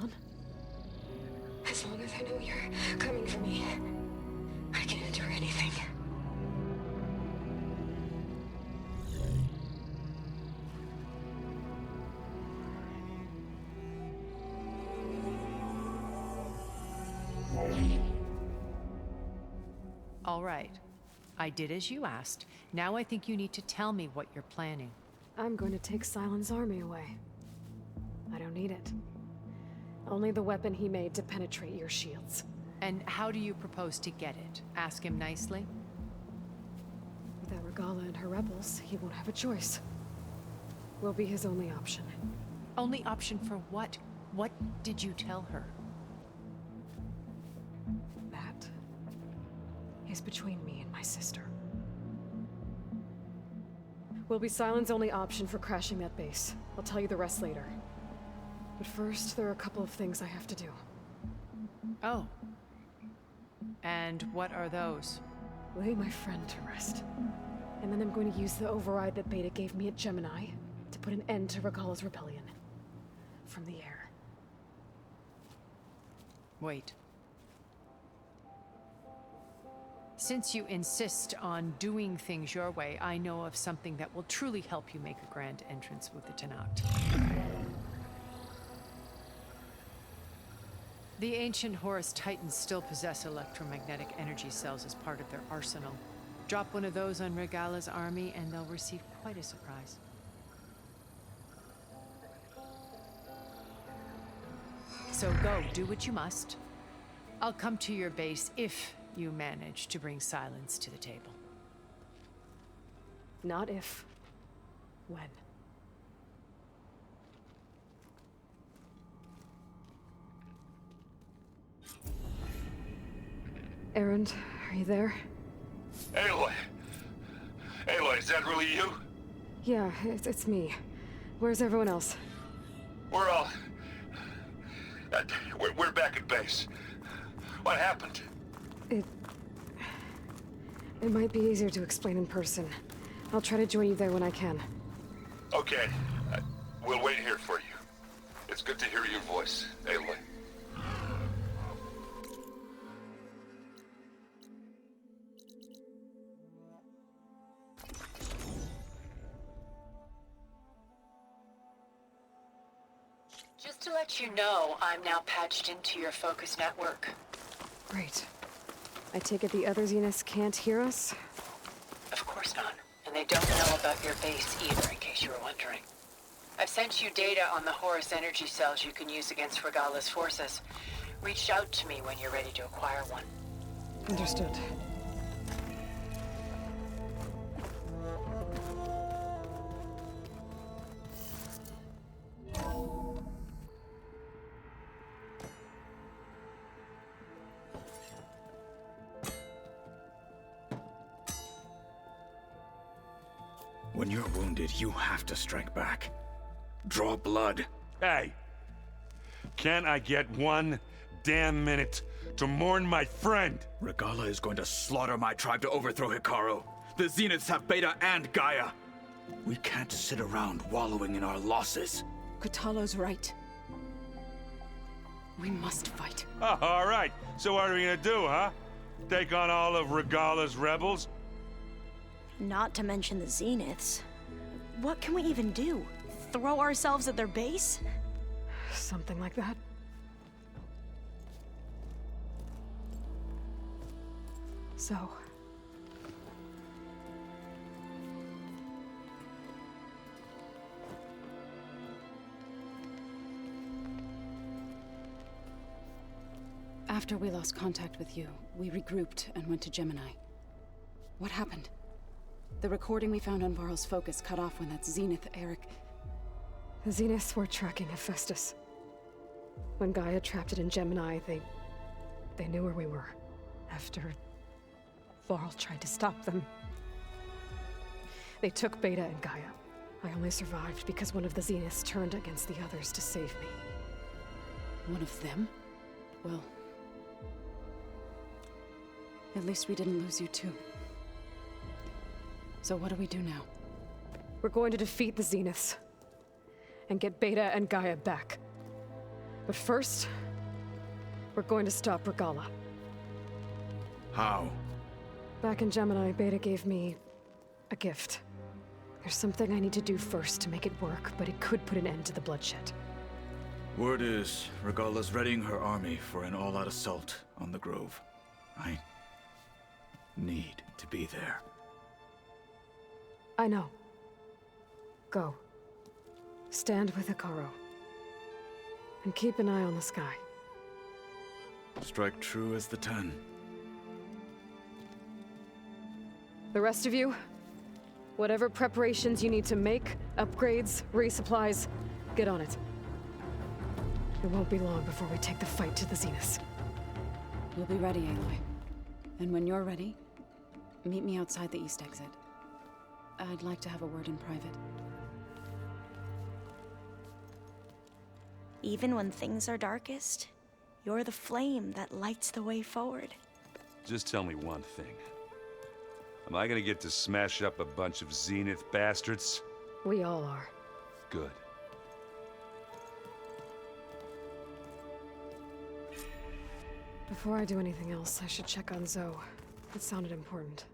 As long as I know you're coming for me, I can endure anything. All right. I did as you asked. Now I think you need to tell me what you're planning. I'm going to take Sylens' army away. I don't need it. Only the weapon he made to penetrate your shields. And how do you propose to get it? Ask him nicely? Without Regalla and her rebels, he won't have a choice. We'll be his only option. Only option for what? What did you tell her? That is between me and my sister. Will be Sylens' only option for crashing that base. I'll tell you the rest later. But first, there are a couple of things I have to do. Oh. And what are those? Lay my friend to rest. And then I'm going to use the override that Beta gave me at Gemini to put an end to Regalla's rebellion. From the air. Wait. Since you insist on doing things your way, I know of something that will truly help you make a grand entrance with the Tenakth. The ancient Horus Titans still possess electromagnetic energy cells as part of their arsenal. Drop one of those on Regalla's army and they'll receive quite a surprise. So go, do what you must. I'll come to your base if you manage to bring Sylens to the table. Not if. When. Erend, are you there? Aloy! Aloy, is that really you? Yeah, it's me. Where's everyone else? We're all... we're back at base. What happened? It might be easier to explain in person. I'll try to join you there when I can. Okay. We'll wait here for you. It's good to hear your voice, Aloy. Just to let you know, I'm now patched into your focus network. Great. I take it the other Zeniths can't hear us? Of course not. And they don't know about your base either, in case you were wondering. I've sent you data on the Horus energy cells you can use against Regalla's forces. Reach out to me when you're ready to acquire one. Understood. When you're wounded, you have to strike back. Draw blood. Hey! Can't I get one damn minute to mourn my friend? Regalla is going to slaughter my tribe to overthrow Hekarro. The Zeniths have Beta and Gaia. We can't sit around wallowing in our losses. Kotallo's right. We must fight. Oh, all right. So what are we gonna do, huh? Take on all of Regalla's rebels? Not to mention the Zeniths. What can we even do? Throw ourselves at their base? Something like that. So... After we lost contact with you, we regrouped and went to Gemini. What happened? The recording we found on Varl's focus cut off when that Zenith, Eric... The Zeniths were tracking Hephaestus. When Gaia trapped it in Gemini, they knew where we were. After Varl tried to stop them. They took Beta and Gaia. I only survived because one of the Zeniths turned against the others to save me. One of them? Well... At least we didn't lose you too. So what do we do now? We're going to defeat the Zeniths. And get Beta and Gaia back. But first, we're going to stop Regalla. How? Back in Gemini, Beta gave me a gift. There's something I need to do first to make it work, but it could put an end to the bloodshed. Word is, Regalla's readying her army for an all-out assault on the Grove. I need to be there. I know. Go. Stand with Hekarro. And keep an eye on the sky. Strike true as the 10. The rest of you, whatever preparations you need to make, upgrades, resupplies, get on it. It won't be long before we take the fight to the Zeniths. We'll be ready, Aloy. And when you're ready, meet me outside the east exit. I'd like to have a word in private. Even when things are darkest, you're the flame that lights the way forward. Just tell me one thing. Am I gonna get to smash up a bunch of Zenith bastards? We all are. Good. Before I do anything else, I should check on Zoe. It sounded important.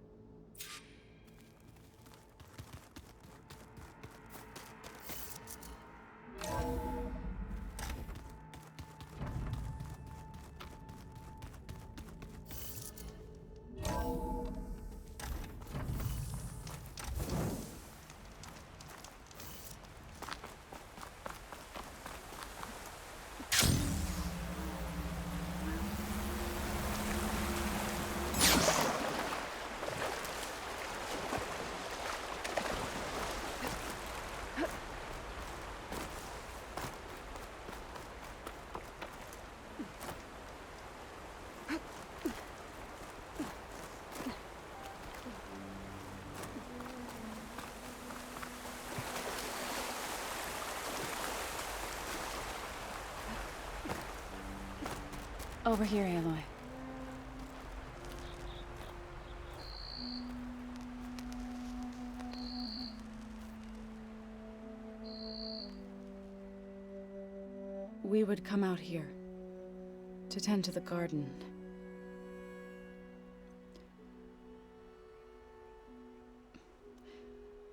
Over here, Aloy. We would come out here to tend to the garden.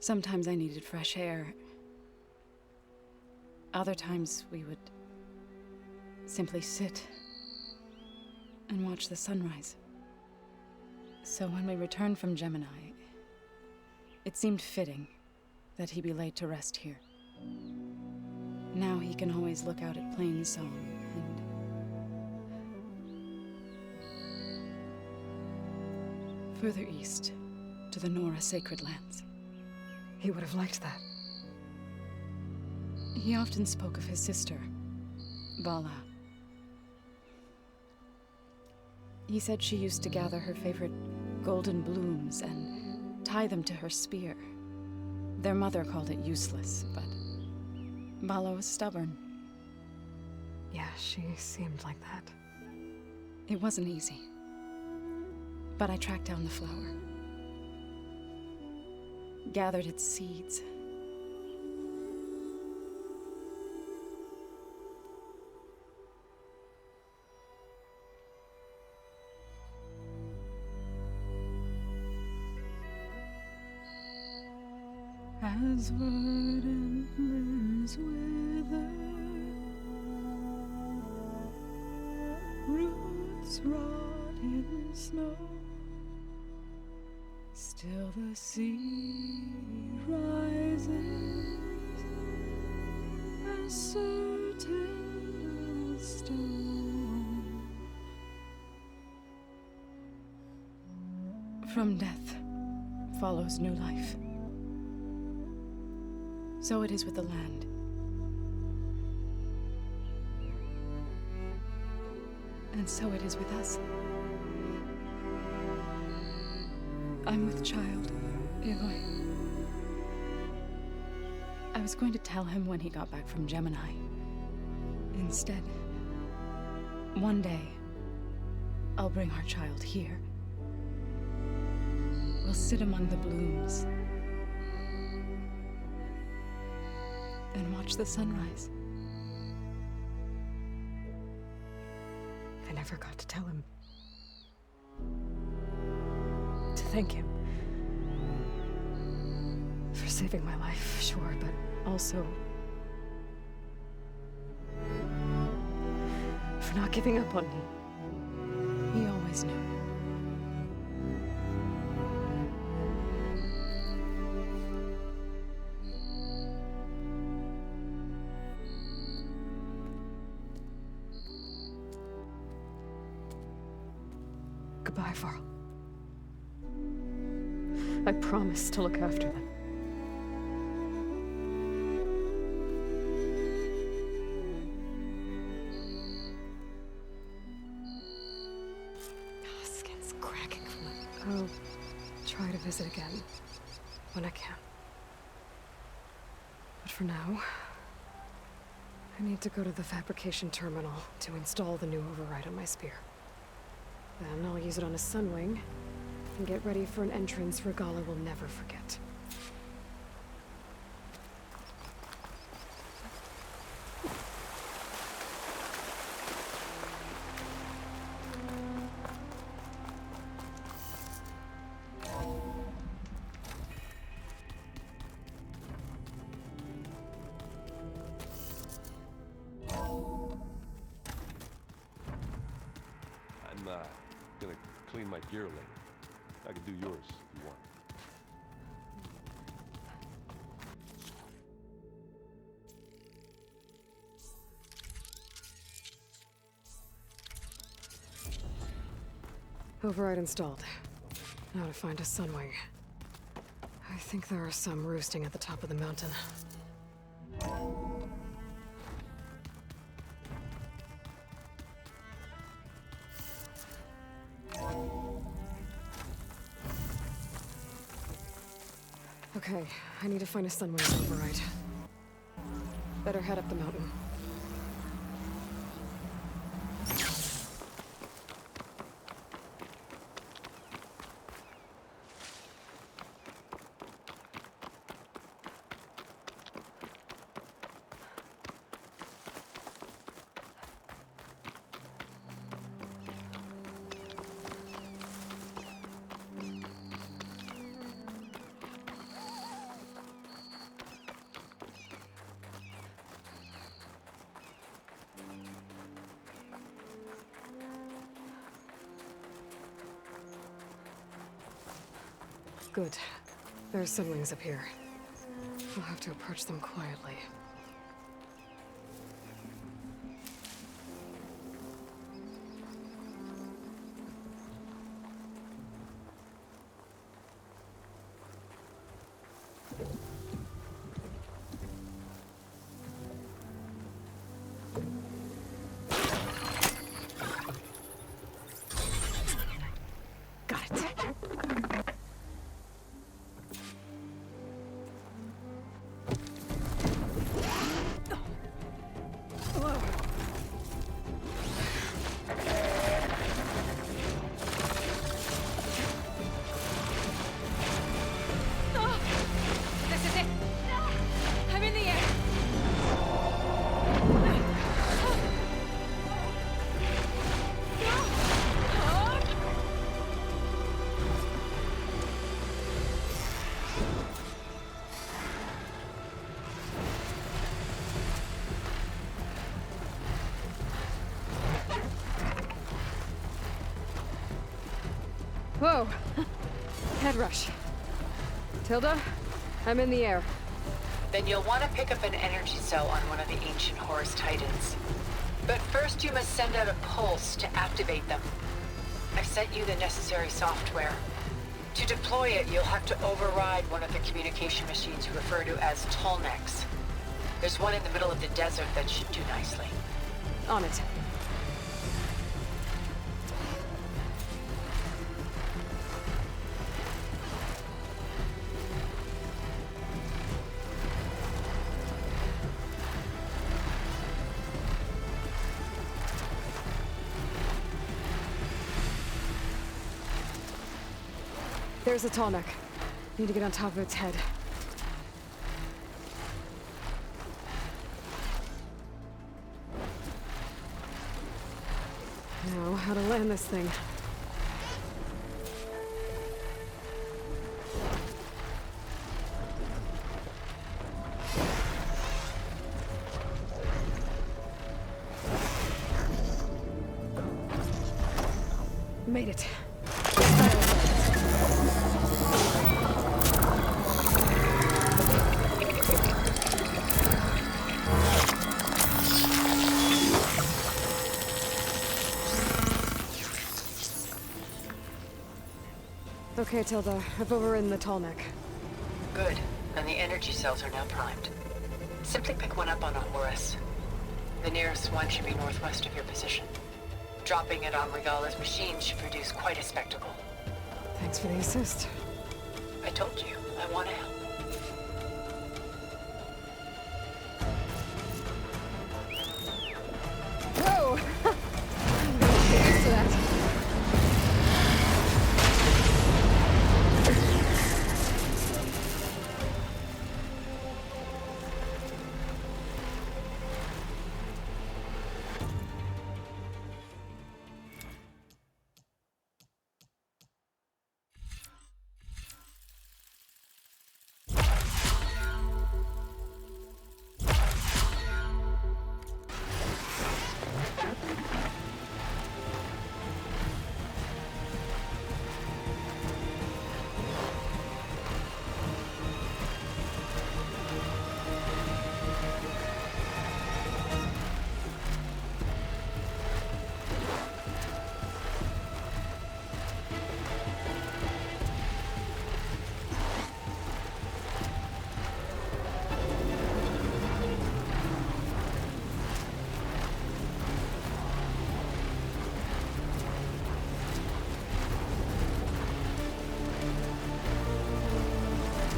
Sometimes I needed fresh air. Other times we would simply sit and watch the sunrise. So when we returned from Gemini, it seemed fitting that he be laid to rest here. Now he can always look out at Plainsong and further east to the Nora Sacred Lands. He would have liked that. He often spoke of his sister, Vala. He said she used to gather her favorite golden blooms and tie them to her spear. Their mother called it useless, but Vala was stubborn. Yeah, she seemed like that. It wasn't easy. But I tracked down the flower. Gathered its seeds. As verdant limbs wither, roots rot in snow, still the sea rises, as certain as stone. From death follows new life. So it is with the land. And so it is with us. I'm with child, Aloy. I was going to tell him when he got back from Gemini. Instead, one day, I'll bring our child here. We'll sit among the blooms and watch the sunrise. I never got to tell him. To thank him. For saving my life, sure, but also... for not giving up on me. He always knew. Goodbye, Varl. I promise to look after them. Skin's cracking from it. I'll try to visit again when I can. But for now, I need to go to the fabrication terminal to install the new override on my spear. Then I'll use it on a Sunwing, and get ready for an entrance Regalla will never forget. I'm gonna clean my gear later. I can do yours if you want. Override installed. Now to find a Sunwing. I think there are some roosting at the top of the mountain. Okay, I need to find a Sunwing override. Better head up the mountain. Good. There are Sunwings up here. I'll have to approach them quietly. Got it. This is it! I'm in the air! Whoa! Head rush. Tilda, I'm in the air. Then you'll want to pick up an energy cell on one of the ancient Horus Titans. But first you must send out a pulse to activate them. I've sent you the necessary software. To deploy it, you'll have to override one of the communication machines you refer to as Tolnecs. There's one in the middle of the desert that should do nicely. On it. There's a Tolnec. Need to get on top of its head. Now, how to land this thing. Made it. Okay, Tilda. I've overridden the tall neck. Good. And the energy cells are now primed. Simply pick one up on a Horus. The nearest one should be northwest of your position. Dropping it on Regala's machine should produce quite a spectacle. Thanks for the assist. I told you, I want to help. Whoa! I'm gonna get used to that.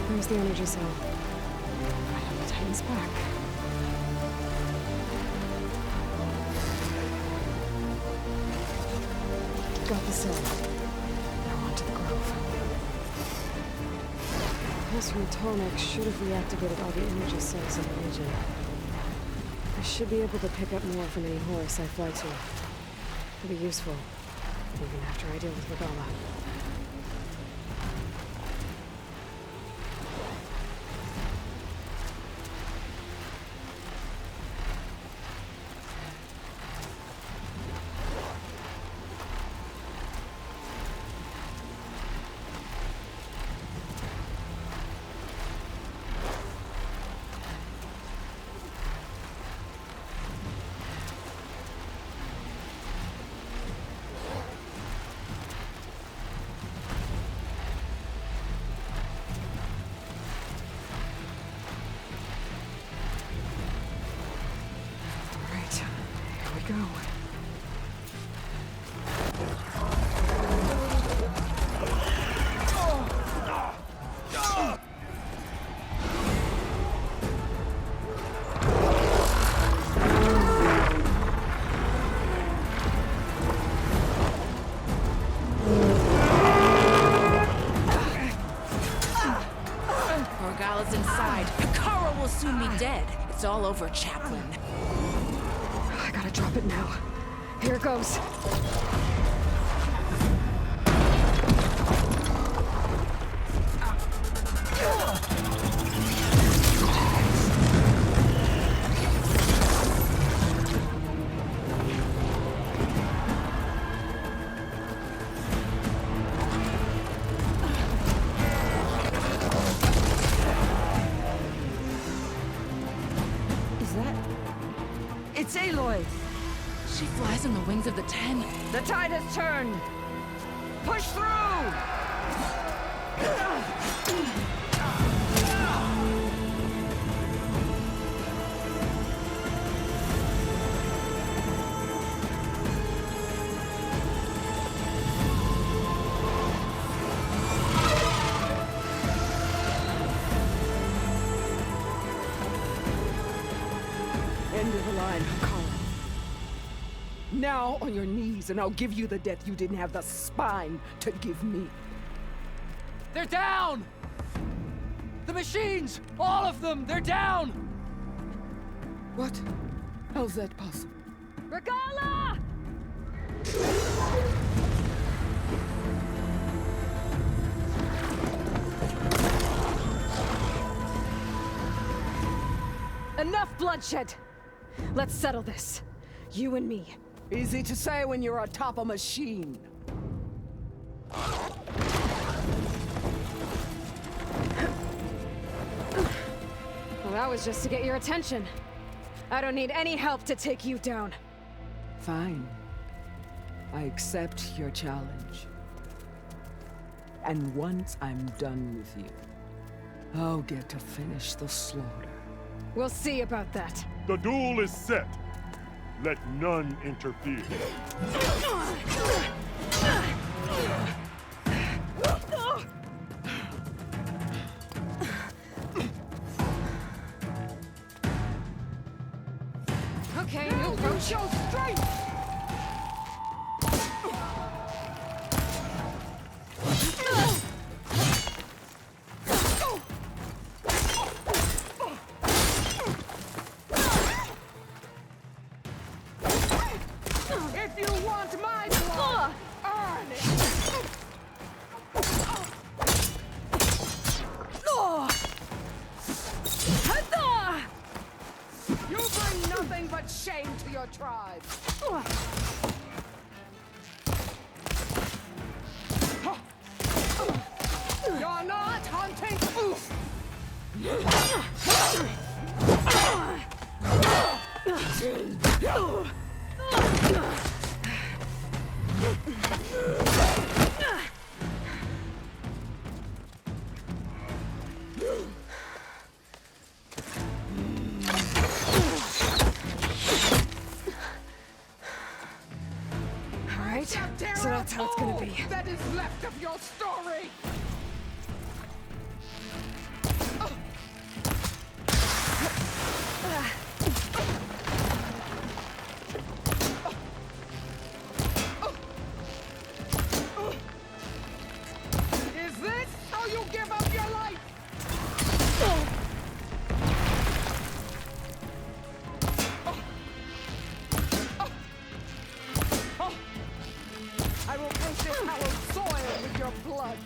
Where's the energy cell? Right on the Titan's back. Got the cell. Now onto the grove. Pulse from the Tallneck should have reactivated all the energy cells in the region. I should be able to pick up more from any Horus I fly to. It'll be useful, even after I deal with Regala. Go. Regala's inside. Hekarro will soon be dead. It's all over, Chaplain. I gotta drop it now. Here it goes. Is that... It's Aloy! She flies on the wings of the Ten. The tide has turned! Push through! End of the line, Hekarro. Now on your knees, and I'll give you the death you didn't have the spine to give me. They're down! The machines! All of them! They're down! What? How's that possible? Regala! Enough bloodshed! Let's settle this. You and me. Easy to say when you're atop a machine. Well, that was just to get your attention. I don't need any help to take you down. Fine. I accept your challenge. And once I'm done with you, I'll get to finish the slaughter. We'll see about that. The duel is set. Let none interfere. Okay, new approach. Show strength! If you want my blood, earn it! You bring nothing but shame to your tribe. You're not hunting. Alright, so that's how it's gonna be. That is left of your story. Is this how you give up your life? I will paint this hallowed soil with your blood.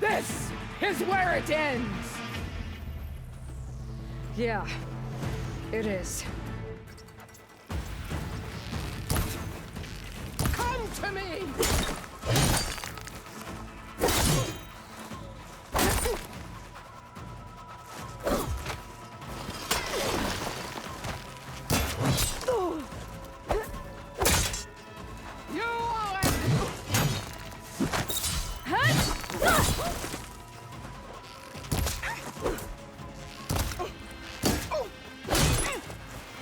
This is where it ends! Yeah, it is. Come to me! You are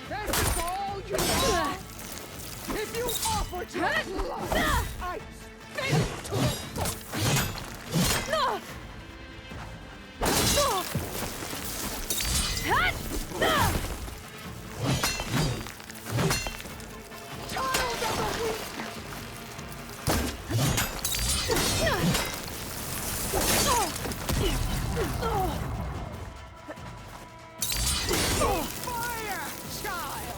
This is all you are! If you offered your blood, I'd spit it to the child of the weak! Fire, child!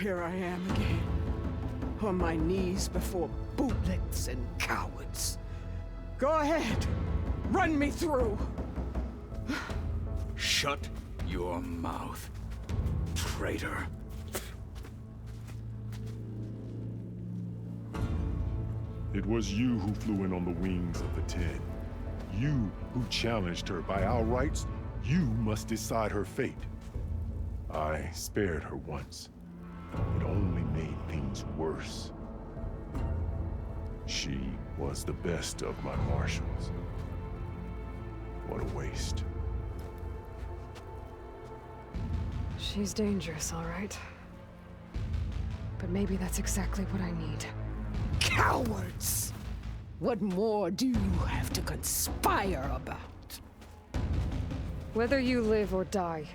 Here I am again, on my knees before bootlets and cowards. Go ahead, run me through. Shut your mouth, traitor. It was you who flew in on the wings of the Ten. You who challenged her. By our rights, you must decide her fate. I spared her once. It only made things worse. She was the best of my marshals. What a waste. She's dangerous, all right. But maybe that's exactly what I need. Cowards! What more do you have to conspire about? Whether you live or die.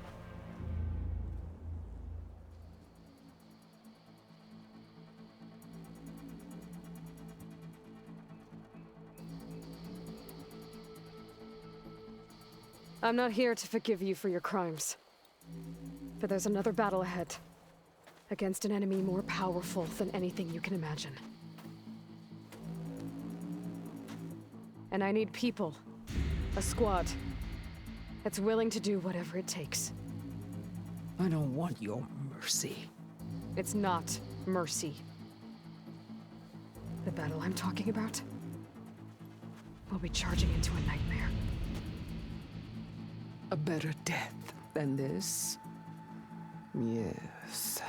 I'm not here to forgive you for your crimes. But there's another battle ahead. Against an enemy more powerful than anything you can imagine. And I need people. A squad. That's willing to do whatever it takes. I don't want your mercy. It's not mercy. The battle I'm talking about will be charging into a nightmare. A better death than this? Yes.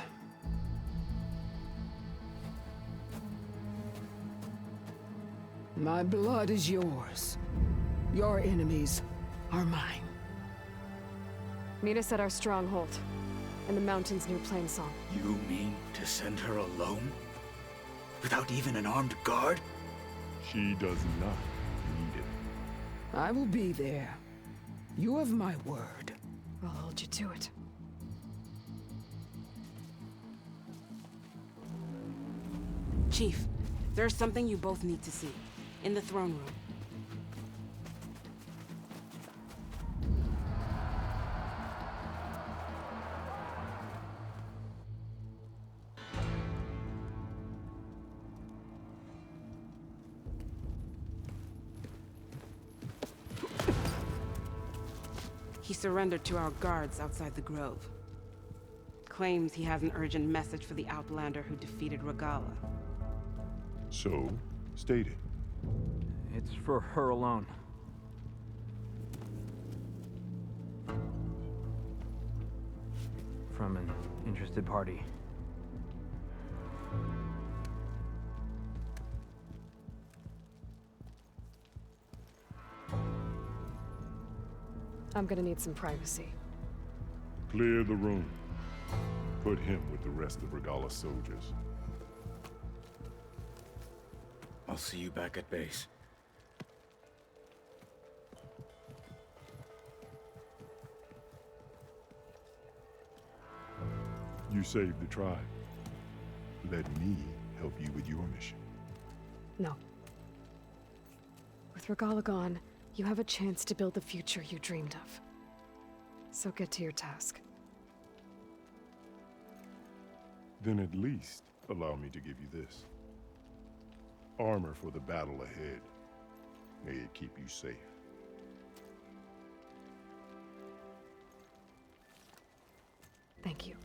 My blood is yours. Your enemies are mine. Meet us at our stronghold, in the mountains near Plainsong. You mean to send her alone? Without even an armed guard? She does not need it. I will be there. You have my word. I'll hold you to it. Chief, there's something you both need to see. In the throne room. He surrendered to our guards outside the grove. Claims he has an urgent message for the Outlander who defeated Regalla. So, state it. It's for her alone. From an interested party. I'm gonna need some privacy. Clear the room. Put him with the rest of Regalla's soldiers. I'll see you back at base. You saved the tribe. Let me help you with your mission. No. With Regalla gone, you have a chance to build the future you dreamed of. So get to your task. Then at least allow me to give you this. Armor for the battle ahead. May it keep you safe. Thank you.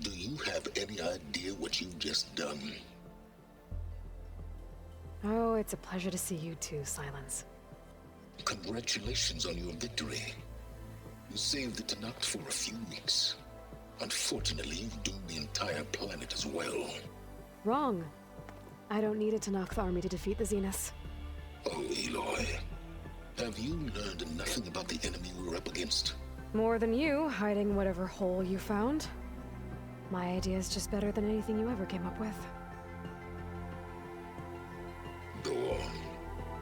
Do you have any idea what you've just done? Oh, it's a pleasure to see you too, Silence. Congratulations on your victory. You saved the Tenakth for a few weeks. Unfortunately, you've doomed the entire planet as well. Wrong. I don't need a Tenakth army to defeat the Zeniths. Oh, Aloy. Have you learned nothing about the enemy we're up against? More than you, hiding whatever hole you found. My idea is just better than anything you ever came up with. Go on.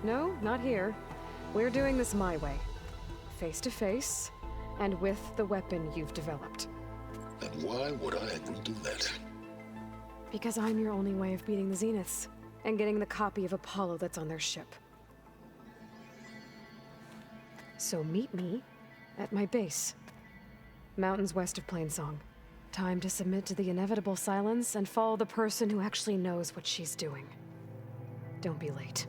No, not here. We're doing this my way. Face to face, and with the weapon you've developed. And why would I agree to that? Because I'm your only way of beating the Zeniths, and getting the copy of Apollo that's on their ship. So meet me at my base. Mountains west of Plainsong. Time to submit to the inevitable silence and follow the person who actually knows what she's doing. Don't be late.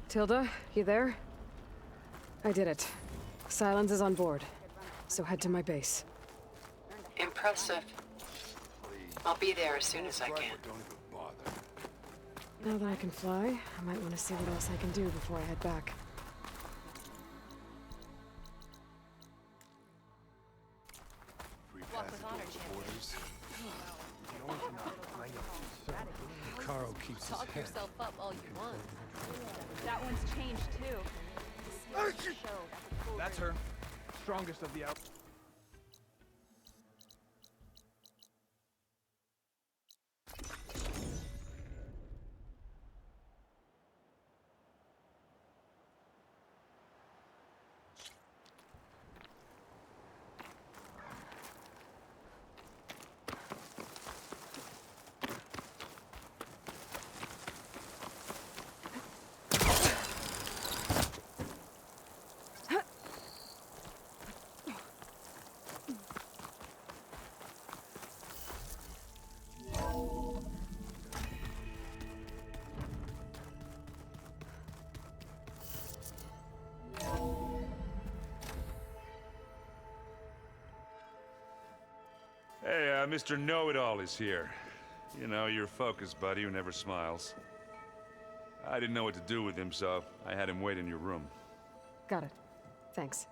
Tilda, you there? I did it. Silence is on board, so head to my base. Impressive. I'll be there as soon as I can. Now that I can fly, I might want to see what else I can do before I head back. Walk with honor, champion. Caro keeps his Talk head. yourself up all you want. That one's changed too. That's her. Strongest of the out. Hey, Mr. Know-It-All is here. You know, your focus buddy who never smiles. I didn't know what to do with him, so I had him wait in your room. Got it. Thanks.